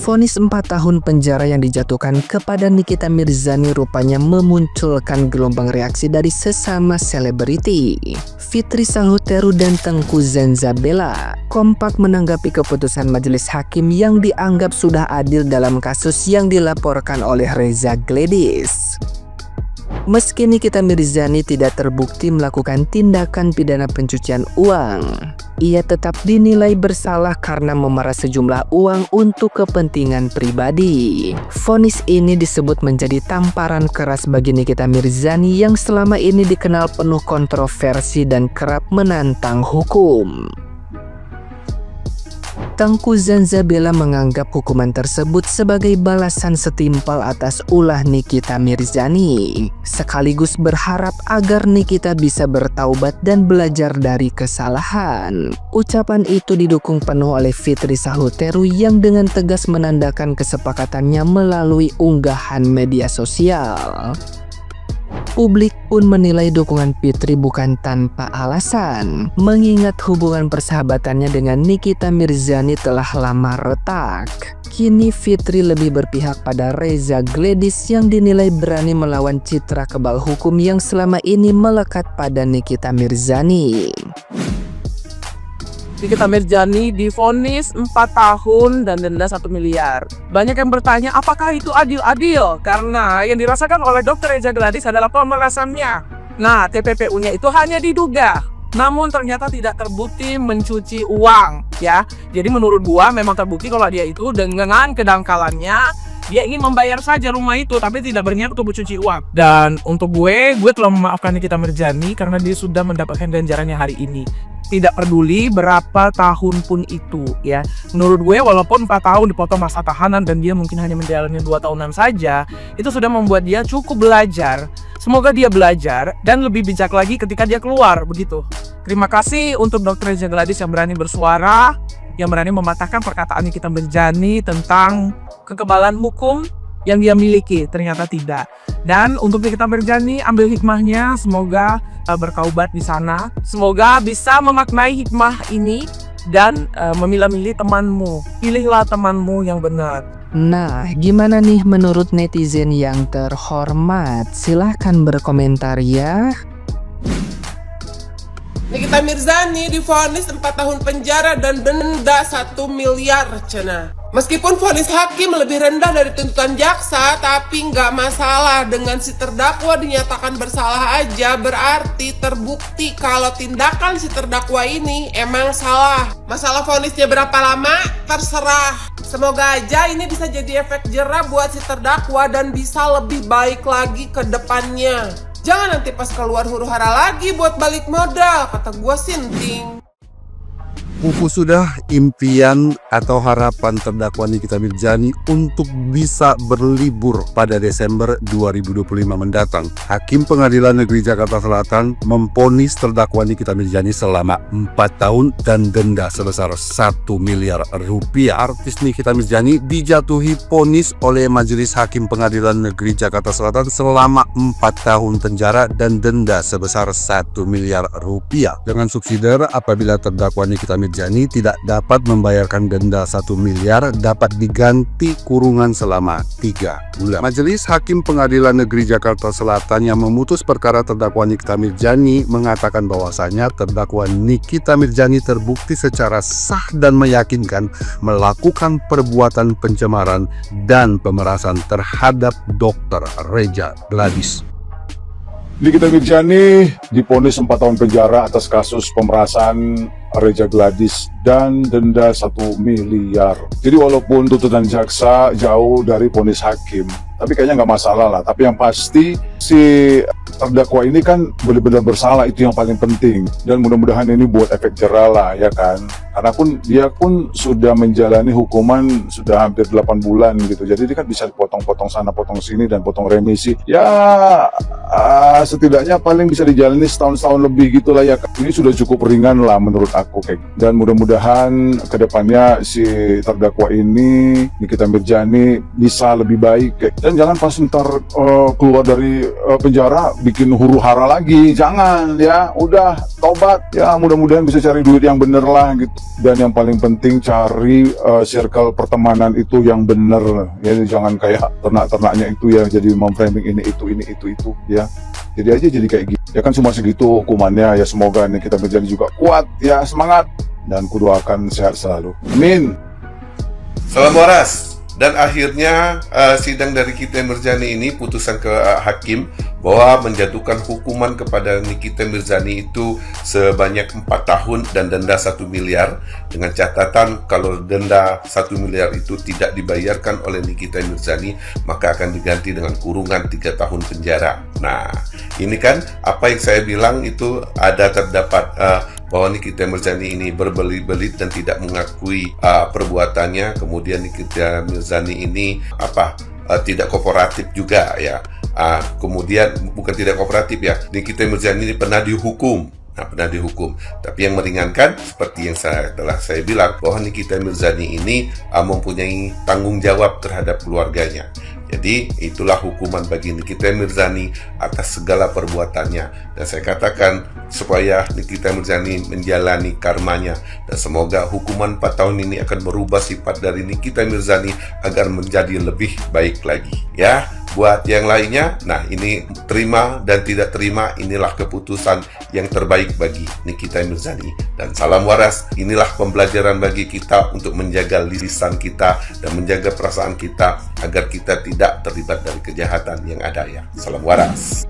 Vonis 4 tahun penjara yang dijatuhkan kepada Nikita Mirzani rupanya memunculkan gelombang reaksi dari sesama selebriti. Fitri Sanghuteru dan Tengku Zanzabela kompak menanggapi keputusan majelis hakim yang dianggap sudah adil dalam kasus yang dilaporkan oleh Reza Gladys. Meski Nikita Mirzani tidak terbukti melakukan tindakan pidana pencucian uang, ia tetap dinilai bersalah karena memeras sejumlah uang untuk kepentingan pribadi. Vonis ini disebut menjadi tamparan keras bagi Nikita Mirzani yang selama ini dikenal penuh kontroversi dan kerap menantang hukum. Tengku Zanzabela menganggap hukuman tersebut sebagai balasan setimpal atas ulah Nikita Mirzani, sekaligus berharap agar Nikita bisa bertaubat dan belajar dari kesalahan. Ucapan itu didukung penuh oleh Fitri Sanghuteru yang dengan tegas menandakan kesepakatannya melalui unggahan media sosial. Publik pun menilai dukungan Fitri bukan tanpa alasan, mengingat hubungan persahabatannya dengan Nikita Mirzani telah lama retak. Kini Fitri lebih berpihak pada Reza Gladys yang dinilai berani melawan citra kebal hukum yang selama ini melekat pada Nikita Mirzani. Nikita Mirzani divonis 4 tahun dan denda 1 miliar. Banyak yang bertanya apakah itu adil? Karena yang dirasakan oleh Dr. Reza Gladys adalah pemerasannya. Nah, TPPU-nya itu hanya diduga, namun ternyata tidak terbukti mencuci uang ya. Jadi menurut gua memang terbukti kalau dia itu dengan kedangkalannya dia ingin membayar saja rumah itu tapi tidak berniat untuk mencuci uang. Dan untuk gue telah memaafkan Nikita Mirzani karena dia sudah mendapatkan ganjarannya hari ini. Tidak peduli berapa tahun pun itu ya. Menurut gue walaupun 4 tahun dipotong masa tahanan dan dia mungkin hanya menjalani 2 tahunan saja, itu sudah membuat dia cukup belajar. Semoga dia belajar dan lebih bijak lagi ketika dia keluar begitu. Terima kasih untuk Dr. Reza Gladys yang berani bersuara, yang berani mematahkan perkataan Nikita Mirzani tentang kekebalan hukum yang dia miliki, ternyata tidak. Dan untuk Nikita Mirzani, ambil hikmahnya, semoga bertaubat di sana. Semoga bisa memaknai hikmah ini dan memilah-milih temanmu. Pilihlah temanmu yang benar. Nah, gimana nih menurut netizen yang terhormat? Silahkan berkomentar ya. Nikita Mirzani divonis 4 tahun penjara dan denda 1 miliar cena. Meskipun vonis hakim lebih rendah dari tuntutan jaksa, tapi nggak masalah dengan si terdakwa dinyatakan bersalah aja, berarti terbukti kalau tindakan si terdakwa ini emang salah. Masalah vonisnya berapa lama? Terserah. Semoga aja ini bisa jadi efek jerah buat si terdakwa dan bisa lebih baik lagi ke depannya. Jangan nanti pas keluar huru-hara lagi buat balik modal, kata gua sinting. Pupus sudah impian atau harapan terdakwa Nikita Mirzani untuk bisa berlibur pada Desember 2025 mendatang. Hakim Pengadilan Negeri Jakarta Selatan memvonis terdakwa Nikita Mirzani selama 4 tahun dan denda sebesar 1 miliar rupiah. Artis Nikita Mirzani dijatuhi vonis oleh Majelis Hakim Pengadilan Negeri Jakarta Selatan selama 4 tahun penjara dan denda sebesar 1 miliar rupiah. Dengan subsidiar apabila terdakwa Nikita Mirzani tidak dapat membayarkan denda 1 miliar dapat diganti kurungan selama 3 bulan. Majelis Hakim Pengadilan Negeri Jakarta Selatan yang memutus perkara terdakwa Nikita Mirzani mengatakan bahwasanya terdakwa Nikita Mirzani terbukti secara sah dan meyakinkan melakukan perbuatan pencemaran dan pemerasan terhadap Dr. Reza Gladys. Nikita Mirzani divonis 4 tahun penjara atas kasus pemerasan Reza Gladys dan denda 1 miliar. Jadi walaupun tuntutan jaksa jauh dari vonis hakim, tapi kayaknya nggak masalah lah. Tapi yang pasti si terdakwa ini kan benar-benar bersalah, itu yang paling penting. Dan mudah-mudahan ini buat efek jerah lah ya kan. Karena dia pun sudah menjalani hukuman sudah hampir 8 bulan gitu. Jadi dia kan bisa potong-potong sana, potong sini, dan potong remisi. Ya setidaknya paling bisa dijalani setahun lebih gitu lah ya. Ini sudah cukup ringan lah menurut aku kayak. Dan mudah-mudahan mudah-mudahan kedepannya si terdakwa ini, Nikita Mirzani, bisa lebih baik. Dan jangan pas ntar keluar dari penjara bikin huru-hara lagi, jangan ya. Udah tobat ya, mudah-mudahan bisa cari duit yang bener lah gitu. Dan yang paling penting cari circle pertemanan itu yang bener ya, jangan kayak ternak-ternaknya itu ya, jadi memframing ini itu ya. Jadi aja jadi kayak gitu. Ya kan cuma segitu hukumannya ya, semoga Nikita Mirzani juga kuat ya, semangat dan kudoakan sehat selalu. Amin. Salam waras. Dan akhirnya sidang dari Nikita Mirzani ini, putusan ke hakim bahwa menjatuhkan hukuman kepada Nikita Mirzani itu sebanyak 4 tahun dan denda 1 miliar, dengan catatan kalau denda 1 miliar itu tidak dibayarkan oleh Nikita Mirzani maka akan diganti dengan kurungan 3 tahun penjara. Nah, ini kan apa yang saya bilang itu ada terdapat bahwa Nikita Mirzani ini berbelit-belit dan tidak mengakui perbuatannya. Kemudian Nikita Mirzani ini tidak kooperatif juga ya. Kemudian bukan tidak kooperatif ya, Nikita Mirzani ini pernah dihukum. Pernah dihukum. Tapi yang meringankan seperti yang telah saya bilang bahwa Nikita Mirzani ini mempunyai tanggung jawab terhadap keluarganya. Jadi itulah hukuman bagi Nikita Mirzani atas segala perbuatannya. Dan saya katakan supaya Nikita Mirzani menjalani karmanya. Dan semoga hukuman 4 tahun ini akan merubah sifat dari Nikita Mirzani agar menjadi lebih baik lagi. Ya, buat yang lainnya, nah ini terima dan tidak terima, inilah keputusan yang terbaik bagi Nikita Mirzani. Dan salam waras, inilah pembelajaran bagi kita untuk menjaga lisan kita dan menjaga perasaan kita agar kita tidak terlibat dari kejahatan yang ada ya. Salam waras.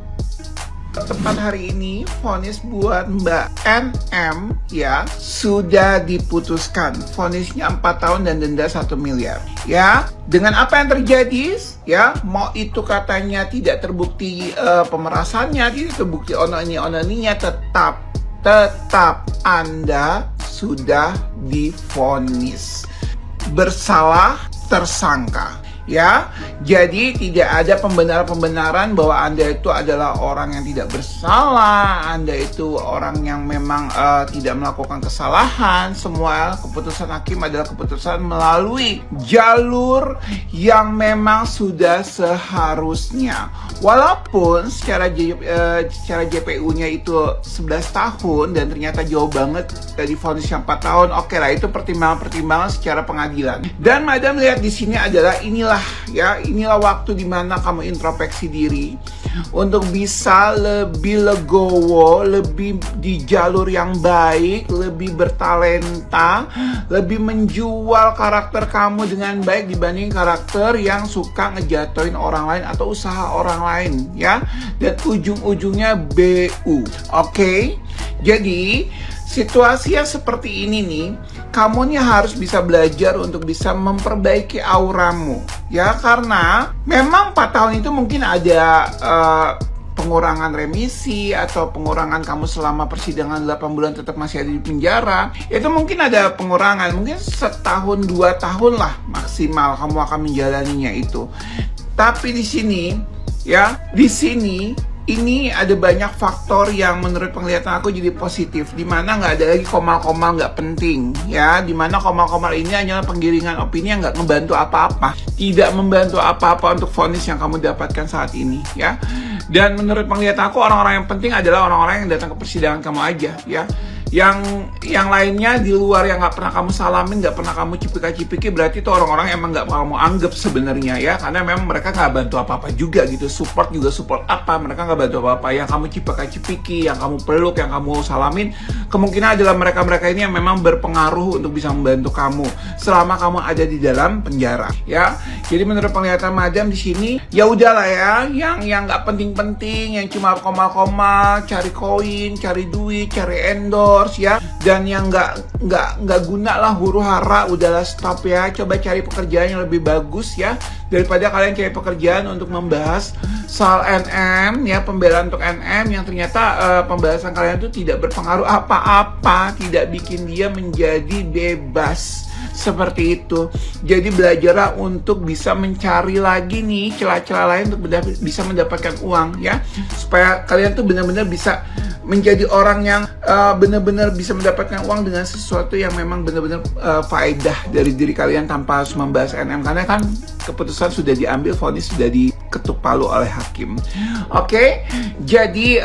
Tepat hari ini vonis buat Mbak NM ya sudah diputuskan. Vonisnya 4 tahun dan denda 1 miliar. Ya, dengan apa yang terjadi ya, mau itu katanya tidak terbukti pemerasannya, tidak terbukti onaninya, tetap Anda sudah divonis bersalah tersangka. Ya, jadi tidak ada pembenaran bahwa Anda itu adalah orang yang tidak bersalah, Anda itu orang yang memang tidak melakukan kesalahan. Semua keputusan hakim adalah keputusan melalui jalur yang memang sudah seharusnya. Walaupun secara JPU-nya itu 11 tahun dan ternyata jauh banget dari vonis yang 4 tahun. Oke lah, itu pertimbangan secara pengadilan. Dan Madam lihat di sini adalah inilah waktu dimana kamu introspeksi diri untuk bisa lebih legowo, lebih di jalur yang baik, lebih bertalenta, lebih menjual karakter kamu dengan baik dibanding karakter yang suka ngejatoin orang lain atau usaha orang lain ya, dan ujung-ujungnya BU. Oke? Jadi situasi yang seperti ini nih, kamu nih harus bisa belajar untuk bisa memperbaiki auramu ya, karena memang 4 tahun itu mungkin ada pengurangan remisi atau pengurangan kamu selama persidangan 8 bulan tetap masih ada di penjara. Itu mungkin ada pengurangan, mungkin 1-2 tahun lah maksimal kamu akan menjalaninya itu. Tapi di sini ini ada banyak faktor yang menurut penglihatan aku jadi positif, dimana nggak ada lagi komal-komal nggak penting ya, dimana komal-komal ini hanyalah penggiringan opini yang nggak ngebantu apa-apa, tidak membantu apa-apa untuk vonis yang kamu dapatkan saat ini ya. Dan menurut penglihatan aku orang-orang yang penting adalah orang-orang yang datang ke persidangan kamu aja ya. Yang lainnya di luar yang nggak pernah kamu salamin, nggak pernah kamu cipika-cipiki, berarti itu orang-orang emang nggak kamu anggap sebenarnya ya, karena memang mereka nggak bantu apa-apa juga gitu. Support apa, mereka nggak bantu apa-apa. Yang kamu cipika-cipiki, yang kamu peluk, yang kamu salamin, kemungkinan adalah mereka-mereka ini yang memang berpengaruh untuk bisa membantu kamu selama kamu ada di dalam penjara ya. Jadi menurut penglihatan Madam di sini ya udahlah ya, yang nggak penting-penting, yang cuma komal-komal, cari koin, cari duit, cari endorse ya, dan yang nggak guna lah, huru hara, udahlah stop ya. Coba cari pekerjaan yang lebih bagus ya, daripada kalian cari pekerjaan untuk membahas soal NM ya, pembelaan untuk NM yang ternyata pembahasan kalian itu tidak berpengaruh apa-apa, tidak bikin dia menjadi bebas seperti itu. Jadi belajarlah untuk bisa mencari lagi nih celah-celah lain untuk bisa mendapatkan uang ya, supaya kalian tuh benar-benar bisa menjadi orang yang benar-benar bisa mendapatkan uang dengan sesuatu yang memang benar-benar faedah dari diri kalian tanpa harus membahas NM, karena kan keputusan sudah diambil, vonis sudah diketuk palu oleh hakim. Oke, jadi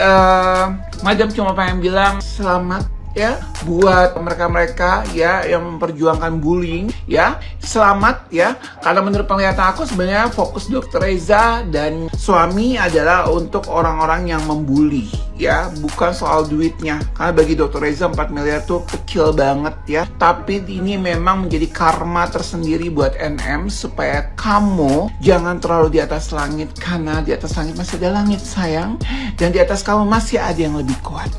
Madam cuma pengen bilang selamat ya buat mereka-mereka ya yang memperjuangkan bullying ya. Selamat ya, karena menurut penglihatan aku sebenarnya fokus Dr. Reza dan suami adalah untuk orang-orang yang membuli ya, bukan soal duitnya. Karena bagi Dr. Reza 4 miliar tuh kecil banget ya, tapi ini memang menjadi karma tersendiri buat NM supaya kamu jangan terlalu di atas langit, karena di atas langit masih ada langit sayang, dan di atas kamu masih ada yang lebih kuat.